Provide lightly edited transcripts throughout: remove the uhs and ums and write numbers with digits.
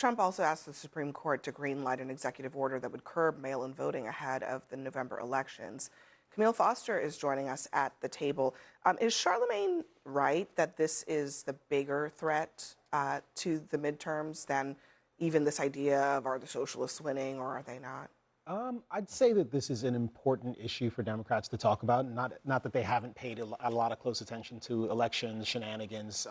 Trump also asked the Supreme Court to greenlight an executive order that would curb mail-in voting ahead of the November elections. Camille Foster is joining us at the table. Is Charlemagne right that this is the bigger threat to the midterms than even this idea of are the socialists winning or are they not? I'd say that this is an important issue for Democrats to talk about. Not that they haven't paid a lot of close attention to election shenanigans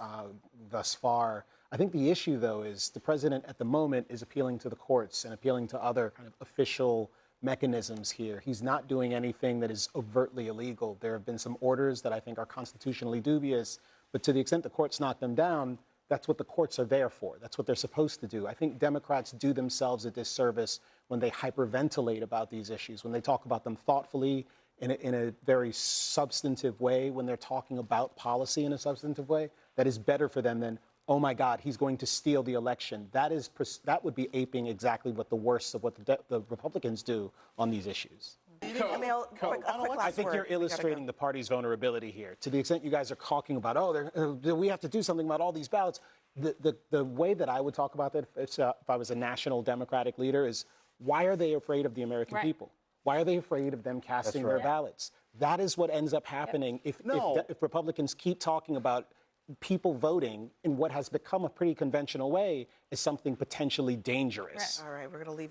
thus far. I think the issue, though, is the president at the moment is appealing to the courts and appealing to other kind of official mechanisms here. He's not doing anything that is overtly illegal. There have been some orders that I think are constitutionally dubious, but to the extent the courts knock them down, that's what the courts are there for. That's what they're supposed to do. I think Democrats do themselves a disservice when they hyperventilate about these issues, when they talk about them thoughtfully in a very substantive way, when they're talking about policy in a substantive way. That is better for them than, oh my God, he's going to steal the election. That would be aping exactly what the worst of what the Republicans do on these issues. I think you're illustrating the party's vulnerability here. To the extent you guys are talking about, we have to do something about all these ballots. The way that I would talk about that if I was a national Democratic leader is, why are they afraid of the American people? Why are they afraid of them casting their ballots? That is what ends up happening if Republicans keep talking about people voting in what has become a pretty conventional way is something potentially dangerous. All right, we're going to leave it